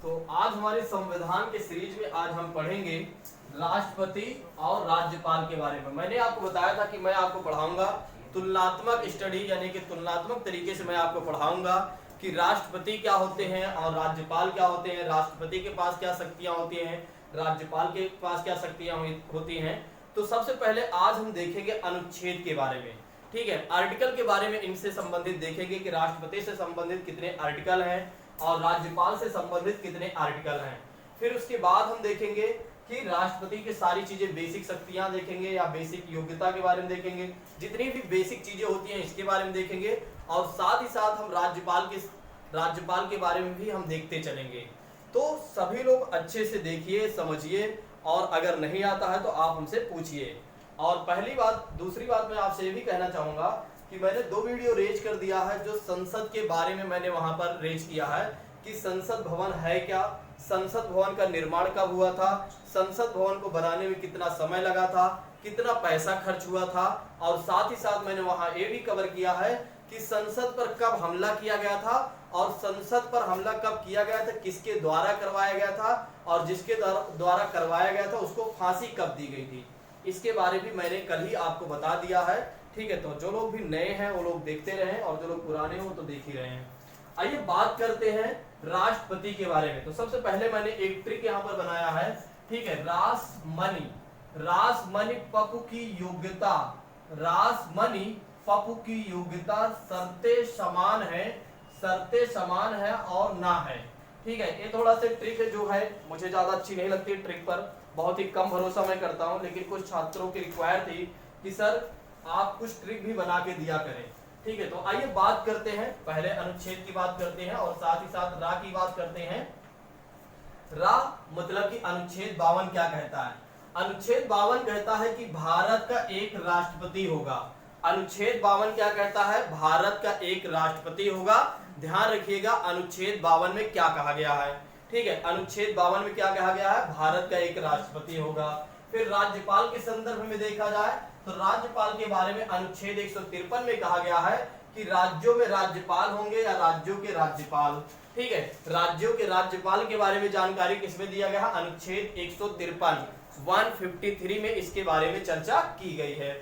तो आज हमारे संविधान के सीरीज में आज हम पढ़ेंगे राष्ट्रपति और राज्यपाल के बारे में। मैंने आपको बताया था कि मैं आपको पढ़ाऊंगा तुलनात्मक स्टडी, यानी कि तुलनात्मक तरीके से मैं आपको पढ़ाऊंगा कि राष्ट्रपति क्या होते हैं और राज्यपाल क्या होते हैं, राष्ट्रपति के पास क्या शक्तियां होती हैं, राज्यपाल के पास क्या शक्तियां होती हैं। तो सबसे पहले आज हम देखेंगे अनुच्छेद के बारे में, ठीक है। आर्टिकल के बारे में इनसे संबंधित देखेंगे कि राष्ट्रपति से संबंधित कितने आर्टिकल हैं और राज्यपाल से संबंधित कितने आर्टिकल हैं। फिर उसके बाद हम देखेंगे कि राष्ट्रपति की सारी चीजें, बेसिक शक्तियां देखेंगे या बेसिक योग्यता के बारे में देखेंगे, जितनी भी बेसिक चीजें होती हैं इसके बारे में देखेंगे। और साथ ही साथ हम राज्यपाल के बारे में भी हम देखते चलेंगे। तो सभी लोग अच्छे से देखिए, समझिए, और अगर नहीं आता है तो आप हमसे पूछिए। और दूसरी बात मैं आपसे ये भी कहना चाहूंगा कि मैंने 2 वीडियो रेज कर दिया है जो संसद के बारे में मैंने वहां पर रेज किया है कि संसद भवन है क्या, संसद भवन का निर्माण कब हुआ था, संसद भवन को बनाने में कितना समय लगा था, कितना पैसा खर्च हुआ था। और साथ ही साथ मैंने वहां ये भी कवर किया है कि संसद पर कब हमला किया गया था और संसद पर हमला कब किया गया था, किसके द्वारा करवाया गया था, और जिसके द्वारा करवाया गया था उसको फांसी कब दी गई थी। इसके बारे में मैंने कल ही आपको बता दिया है, ठीक है। तो जो लोग भी नए हैं वो लोग देखते रहें और जो लोग पुराने हो तो देख ही रहे हैं। आइए बात करते हैं राष्ट्रपति के बारे में। तो सबसे पहले मैंने एक ट्रिक यहाँ पर बनाया है, ठीक है। रासमणि पप्पू की योग्यता, रासमणि पप्पू की योग्यता शर्तें समान है और ना है, ठीक है। ये थोड़ा सा ट्रिक है जो है मुझे ज्यादा अच्छी नहीं लगती, ट्रिक पर बहुत ही कम भरोसा मैं करता हूं, लेकिन कुछ छात्रों की रिक्वायर थी कि सर आप कुछ ट्रिक भी बना के दिया करें, ठीक है। तो आइए बात करते हैं, पहले अनुच्छेद की बात करते हैं और साथ ही साथ रा की बात करते हैं। रा मतलब कि अनुच्छेद 52 क्या कहता है। अनुच्छेद 52 कहता है कि भारत का एक राष्ट्रपति होगा। अनुच्छेद 52 क्या कहता है, भारत का एक राष्ट्रपति होगा। ध्यान रखिएगा अनुच्छेद 52 में क्या कहा गया है, ठीक है। अनुच्छेद 52 में क्या कहा गया है, भारत का एक राष्ट्रपति होगा। फिर राज्यपाल के संदर्भ में देखा जाए तो राज्यपाल के बारे में अनुच्छेद 153 में कहा गया है कि राज्यों में राज्यपाल होंगे या राज्यों के राज्यपाल, ठीक है। राज्यों के राज्यपाल के बारे में जानकारी किसमें दिया गया है, अनुच्छेद 153 में इसके बारे में चर्चा की गई है।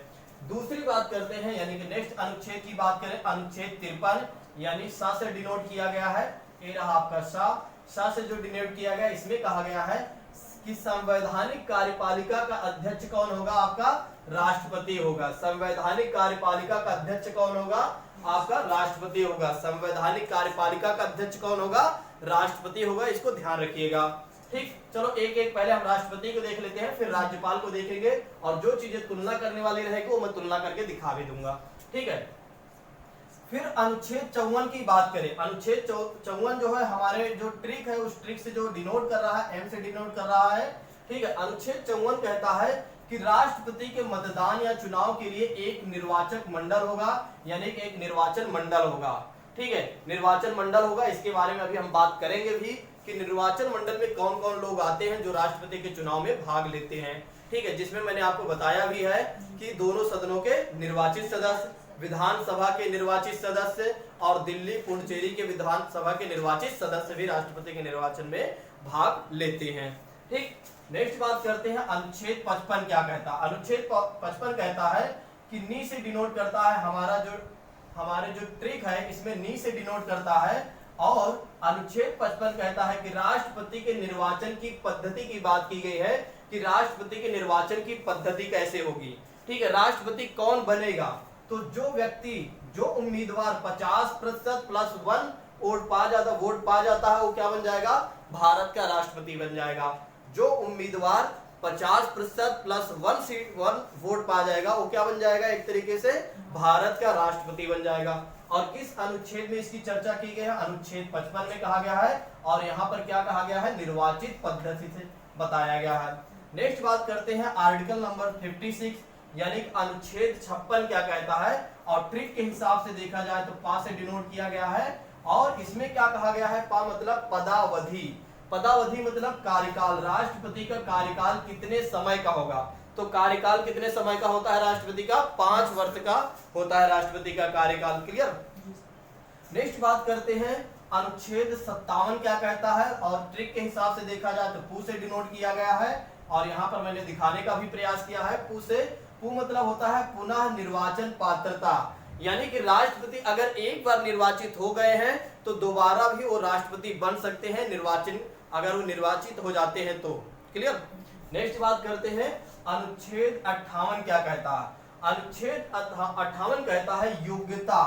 दूसरी बात करते हैं, यानी कि नेक्स्ट अनुच्छेद की बात करें, अनुच्छेद 53 यानी सा से डिनोट किया गया है, ये रहा आपका सा से जो डिनोट किया गया, इसमें कहा गया है कि संवैधानिक कार्यपालिका का अध्यक्ष कौन होगा, आपका राष्ट्रपति होगा। संवैधानिक कार्यपालिका का अध्यक्ष कौन होगा, आपका राष्ट्रपति होगा। संवैधानिक कार्यपालिका का अध्यक्ष कौन होगा, राष्ट्रपति होगा। इसको ध्यान रखिएगा, ठीक। चलो एक एक पहले हम राष्ट्रपति को देख लेते हैं, फिर राज्यपाल को देखेंगे और जो चीजें तुलना करने वाली रहेगी वो मैं तुलना करके दिखा भी दूंगा, ठीक है। फिर अनुच्छेद 54 की बात करें। अनुच्छेद 54 जो है हमारे जो ट्रिक है उस ट्रिक से जो डिनोट कर रहा है, एम से डिनोट कर रहा है, ठीक है। अनुच्छेद 54 कहता है कि राष्ट्रपति के मतदान या चुनाव के लिए एक निर्वाचक मंडल होगा, यानी कि एक निर्वाचन मंडल होगा, ठीक है। निर्वाचन मंडल होगा, इसके बारे में अभी हम बात करेंगे भी कि निर्वाचन मंडल में कौन कौन लोग आते हैं जो राष्ट्रपति के चुनाव में भाग लेते हैं, ठीक है। जिसमें मैंने आपको बताया भी है कि दोनों सदनों के निर्वाचित सदस्य, विधानसभा के निर्वाचित सदस्य और दिल्ली पुडुचेरी के विधानसभा के निर्वाचित सदस्य भी राष्ट्रपति के निर्वाचन में भाग लेते हैं, ठीक। नेक्स्ट बात करते हैं अनुच्छेद 55 क्या कहता है। अनुच्छेद 55 कहता है कि नी से डिनोट करता है, हमारे जो ट्रिक है इसमें नी से डिनोट करता है। और अनुच्छेद 55 कहता है कि राष्ट्रपति के निर्वाचन की पद्धति की बात की गई है कि राष्ट्रपति के निर्वाचन की पद्धति कैसे होगी, ठीक है। राष्ट्रपति कौन बनेगा, तो जो उम्मीदवार 50% प्लस 1 वोट पा जाता है वो क्या बन जाएगा, भारत का राष्ट्रपति बन जाएगा। जो उम्मीदवार 50% प्लस 1 वोट पा जाएगा वो क्या बन जाएगा, एक तरीके से भारत का राष्ट्रपति बन जाएगा। और किस अनुच्छेद में इसकी चर्चा की गई है, अनुच्छेद 55 में कहा गया है। और यहाँ पर क्या कहा गया है, निर्वाचित पद्धति से बताया गया है। नेक्स्ट बात करते हैं आर्टिकल नंबर 56 यानी अनुच्छेद 56 क्या कहता है। और ट्रिक के हिसाब से देखा जाए तो पा से डिनोट किया गया है। और इसमें क्या कहा गया है, पा मतलब पदावधि, पदावधि मतलब कार्यकाल, राष्ट्रपति का कार्यकाल कितने समय का होगा। तो कार्यकाल कितने समय का होता है राष्ट्रपति का, 5 वर्ष का होता है राष्ट्रपति का कार्यकाल, क्लियर। नेक्स्ट बात करते हैं अनुच्छेद 57 क्या कहता है, और ट्रिक के हिसाब से देखा जाए तो पू से डिनोट किया गया है, और यहाँ पर मैंने दिखाने का भी प्रयास किया है। पू मतलब होता है पुनः निर्वाचन पात्रता, यानी कि राष्ट्रपति अगर एक बार निर्वाचित हो गए हैं तो दोबारा भी वो राष्ट्रपति बन सकते हैं, निर्वाचन अगर वो निर्वाचित हो जाते हैं तो। क्लियर। नेक्स्ट बात करते हैं, अनुच्छेद 58 क्या कहता है। अनुच्छेद 58 कहता है योग्यता।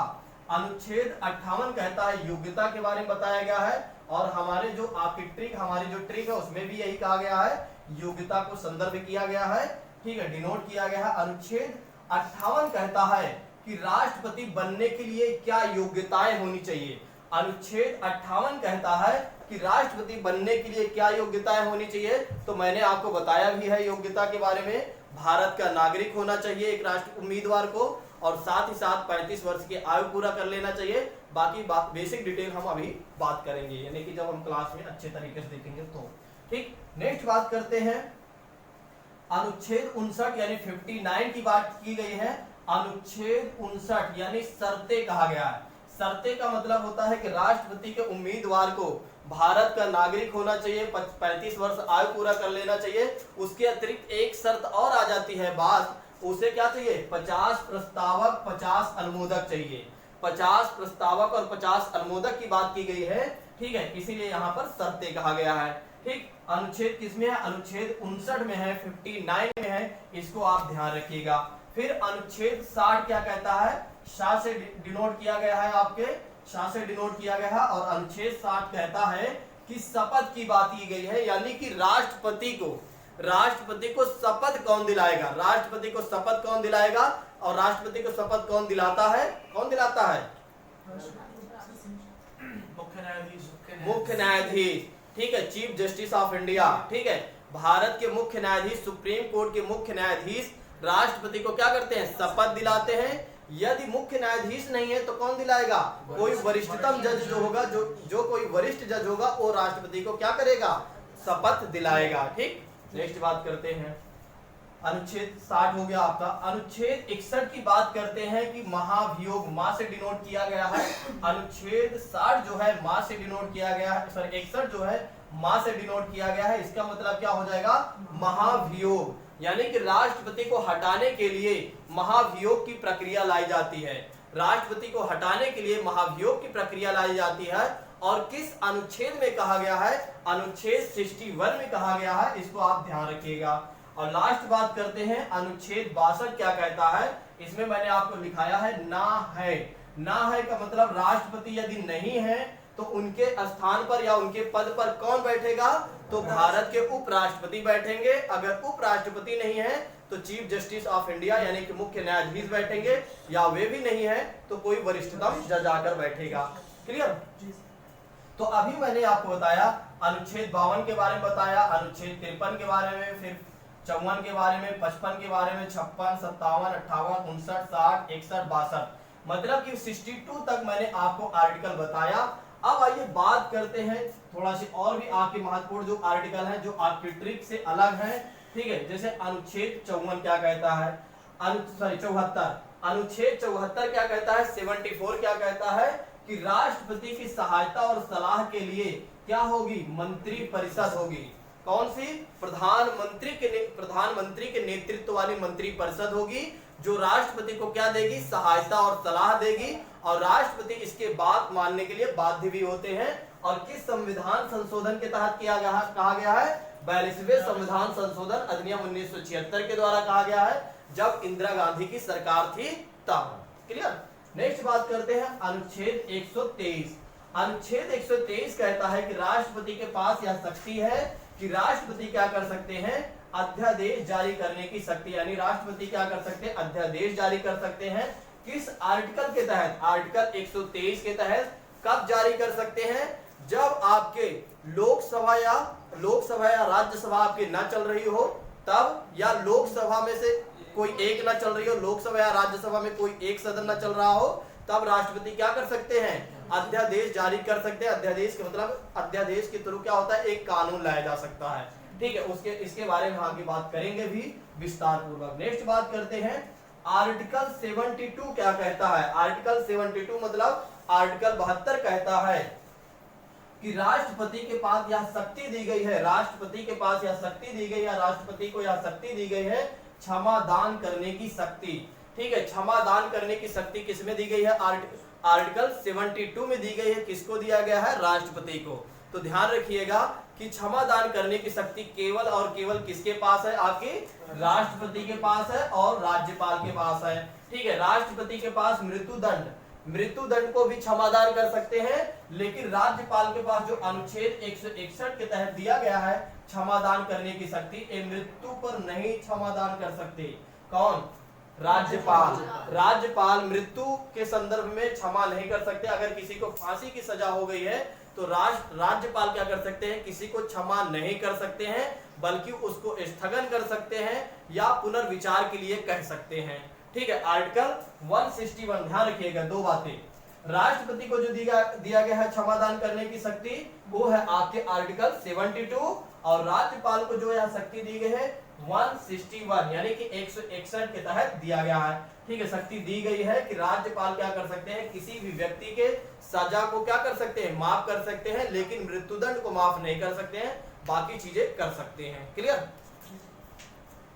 अनुच्छेद 58 कहता है योग्यता के बारे में बताया गया है, और हमारे जो हमारी जो ट्रिक है उसमें भी यही कहा गया है, योग्यता को संदर्भ किया गया है, ठीक है, डिनोट किया गया है। अनुच्छेद 58 कहता है कि राष्ट्रपति बनने के लिए क्या योग्यताएं होनी चाहिए। अनुच्छेद 58 कहता है कि राष्ट्रपति बनने के लिए क्या योग्यताएं होनी चाहिए, तो मैंने आपको बताया भी है योग्यता के बारे में। भारत का नागरिक होना चाहिए एक राष्ट्र उम्मीदवार को, और साथ ही साथ 35 वर्ष की आयु पूरा कर लेना चाहिए। बाकी बेसिक डिटेल हम अभी बात करेंगे, यानी कि जब हम क्लास में अच्छे तरीके से देखेंगे तो। ठीक। नेक्स्ट बात करते हैं, अनुच्छेद 59 यानी 59 की बात की गई है। अनुच्छेद 59 यानी शर्तें कहा गया है। शर्तें का मतलब होता है कि राष्ट्रपति के उम्मीदवार को भारत का नागरिक होना चाहिए, 35 वर्ष आयु पूरा कर लेना चाहिए। उसके अतिरिक्त एक शर्त और आ जाती है बात, उसे क्या चाहिए, 50 प्रस्तावक 50 अनुमोदक चाहिए। 50 प्रस्तावक और 50 अनुमोदक की बात की गई है, ठीक है, इसीलिए यहाँ पर शर्तें कहा गया है। ठीक। अनुच्छेद किसमें है, अनुच्छेद 59 में है, 59 में है, इसको आप ध्यान रखिएगा। फिर अनुच्छेद 60 क्या कहता है, शाह से डिनोट किया गया है, आपके शाह से डिनोट किया गया है, और अनुच्छेद 60 कहता है कि शपथ की बात की गई है, यानी कि राष्ट्रपति को शपथ कौन दिलाएगा, राष्ट्रपति को शपथ कौन दिलाएगा, और राष्ट्रपति को शपथ कौन दिलाता है, कौन दिलाता है, मुख्य न्यायाधीश, ठीक है, चीफ जस्टिस ऑफ इंडिया। ठीक है, भारत के मुख्य न्यायाधीश, सुप्रीम कोर्ट के मुख्य न्यायाधीश राष्ट्रपति को क्या करते हैं, शपथ दिलाते हैं। यदि मुख्य न्यायाधीश नहीं है तो कौन दिलाएगा, कोई वरिष्ठतम जज जो होगा, जो कोई वरिष्ठ जज होगा वो राष्ट्रपति को क्या करेगा, शपथ दिलाएगा। ठीक। नेक्स्ट बात करते हैं, अनुच्छेद 60 हो गया आपका। अनुच्छेद 61 की बात करते हैं कि महाभियोग, मां से डिनोट किया गया है। अनुच्छेद 60 जो है मां से डिनोट किया गया है, सॉरी 61 जो है मां से डिनोट किया गया है। इसका मतलब क्या हो जाएगा, महाभियोग, यानी कि राष्ट्रपति को हटाने के लिए महाभियोग की प्रक्रिया लाई जाती है। राष्ट्रपति को हटाने के लिए महाभियोग की प्रक्रिया लाई जाती है। और किस अनुच्छेद में कहा गया है, अनुच्छेद 61 में कहा गया है, इसको आप ध्यान रखिएगा। और लास्ट बात करते हैं, अनुच्छेद 62 क्या कहता है। इसमें मैंने आपको लिखाया है ना है। ना है का मतलब राष्ट्रपति यदि नहीं है तो उनके स्थान पर या उनके पद पर कौन बैठेगा, तो भारत के उपराष्ट्रपति बैठेंगे। अगर उपराष्ट्रपति नहीं है तो चीफ जस्टिस ऑफ इंडिया यानी कि मुख्य न्यायाधीश बैठेंगे, या वे भी नहीं है तो कोई वरिष्ठतम जज आकर बैठेगा। क्लियर। तो अभी मैंने आपको बताया अनुच्छेद 52 के बारे में बताया, अनुच्छेद 53 के बारे में, फिर 54 के बारे में, 55 के बारे में, 56, 57, 58, 59, 60, 61, 62, मतलब कि 62 तक मैंने आपको आर्टिकल बताया। अब आइए बात करते हैं थोड़ा सी और भी आपके महत्वपूर्ण जो आर्टिकल हैं, जो आपकी ट्रिक से अलग हैं। ठीक है, जैसे अनुच्छेद 54 क्या कहता है, 74, अनुच्छेद 74 क्या कहता है, 74 क्या कहता है कि राष्ट्रपति की सहायता और सलाह के लिए क्या होगी, मंत्री परिषद होगी। कौन सी, प्रधानमंत्री के नेतृत्व वाली मंत्री परिषद होगी, जो राष्ट्रपति को क्या देगी, सहायता और सलाह देगी, और राष्ट्रपति इसके बात मानने के लिए बाध्य भी होते हैं। और किस संविधान संशोधन के तहत कहा गया है, 42वें संविधान संशोधन अधिनियम 1976 के द्वारा कहा गया है, जब इंदिरा गांधी की सरकार थी तब। क्लियर। नेक्स्ट बात करते हैं अनुच्छेद 123। अनुच्छेद 123 कहता है कि राष्ट्रपति के पास यह शक्ति है कि राष्ट्रपति क्या कर सकते हैं, अध्यादेश जारी करने की शक्ति, यानी राष्ट्रपति क्या कर सकते हैं, अध्यादेश जारी कर सकते हैं। किस आर्टिकल के तहत, आर्टिकल 123 के तहत। कब जारी कर सकते हैं, जब आपके लोकसभा या राज्यसभा आपकी ना चल रही हो तब, या लोकसभा में से कोई एक ना चल रही हो, लोकसभा या राज्यसभा में कोई एक सदन ना चल रहा हो, तब राष्ट्रपति क्या कर सकते हैं, अध्यादेश जारी कर सकते हैं। अध्यादेश के मतलब अध्यादेश के थ्रू क्या होता है, एक कानून लाया जा सकता है। ठीक है, इसके बारे में आगे बात करेंगे भी विस्तार पूर्वक। नेक्स्ट बात करते हैं आर्टिकल 72 क्या कहता है। आर्टिकल 72 मतलब आर्टिकल 72 कहता है कि राष्ट्रपति के पास यह शक्ति दी गई है, राष्ट्रपति के पास यह शक्ति दी गई है, राष्ट्रपति को यह शक्ति दी गई है क्षमा दान करने की शक्ति। ठीक है, क्षमा दान करने की शक्ति किसमें दी गई है? आर्टिकल 72 में दी गई है। किसको दिया गया है? राष्ट्रपति को। तो ध्यान रखिएगा कि क्षमा दान करने की शक्ति केवल और केवल किसके पास है? आपके राष्ट्रपति के पास है और राज्यपाल के पास है। ठीक है, राष्ट्रपति के पास मृत्युदंड को भी क्षमादान कर सकते हैं, लेकिन राज्यपाल के पास जो अनुच्छेद 161 के तहत दिया गया है क्षमादान करने की शक्ति, ये मृत्यु पर नहीं क्षमादान कर सकते। कौन? राज्यपाल मृत्यु के संदर्भ में क्षमा नहीं कर सकते। अगर किसी को फांसी की सजा हो गई है तो राज्यपाल क्या कर सकते हैं? किसी को क्षमा नहीं कर सकते हैं, बल्कि उसको स्थगन कर सकते हैं या पुनर्विचार के लिए कह सकते हैं। ठीक है, आर्टिकल 161 ध्यान रखिएगा। दो बातें, राष्ट्रपति को जो दिया गया है क्षमादान करने की शक्ति, वो है आपके आर्टिकल 72, और राज्यपाल को जो यह शक्ति दी गई है 161 यानी कि 161 के तहत दिया गया है। ठीक है, शक्ति दी गई है कि राज्यपाल क्या कर सकते हैं? किसी भी व्यक्ति के सजा को क्या कर सकते हैं? माफ कर सकते हैं, लेकिन मृत्युदंड को माफ नहीं कर सकते हैं, बाकी चीजें कर सकते हैं। क्लियर?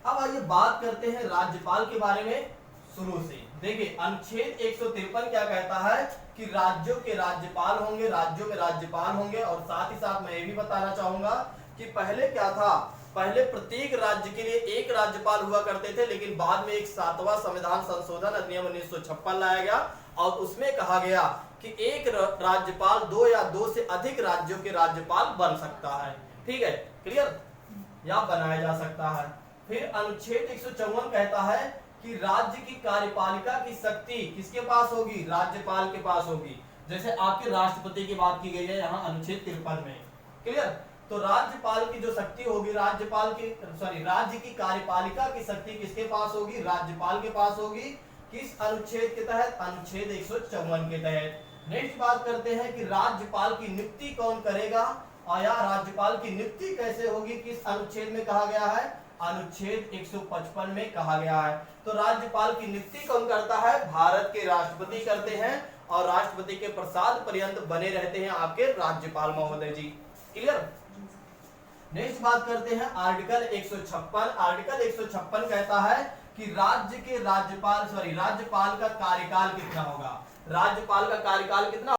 अब आइए बात करते हैं राज्यपाल के बारे में शुरू से। देखिए, अनुच्छेद 153 क्या कहता है कि राज्यों के राज्यपाल होंगे, राज्यों में राज्यपाल होंगे। और साथ ही साथ मैं ये भी बताना चाहूंगा कि पहले क्या था? पहले प्रत्येक राज्य के लिए एक राज्यपाल हुआ करते थे, लेकिन बाद में एक 7वां संविधान संशोधन अधिनियम 1956 लाया गया और उसमें कहा गया कि एक राज्यपाल 2 या 2 से अधिक राज्यों के राज्यपाल बन सकता है। ठीक है, क्लियर? या बनाया जा सकता है। फिर अनुच्छेद 154 कहता है कि राज्य की कार्यपालिका की शक्ति किसके पास होगी? राज्यपाल के पास होगी। जैसे आपके राष्ट्रपति की बात की गई है यहाँ अनुच्छेद 53 में। क्लियर? तो राज्यपाल की जो शक्ति होगी, राज्य की कार्यपालिका की शक्ति किसके पास होगी? राज्यपाल के पास होगी। किस अनुच्छेद के तहत? अनुच्छेद 154 के तहत। नेक्स्ट बात करते हैं कि राज्यपाल की नियुक्ति कौन करेगा और या राज्यपाल की नियुक्ति कैसे होगी? किस अनुच्छेद में कहा गया है? अनुच्छेद 155 में कहा गया है। तो राज्यपाल की नियुक्ति कौन करता है? भारत के राष्ट्रपति करते हैं, और राष्ट्रपति के प्रसाद पर्यंत बने रहते हैं आपके राज्यपाल महोदय जी। क्लियर? नेक्स्ट बात करते हैं आर्टिकल 156। आर्टिकल 156 कहता है कि राज्यपाल का कार्यकाल कितना होगा? राज्यपाल का कार्यकाल कितना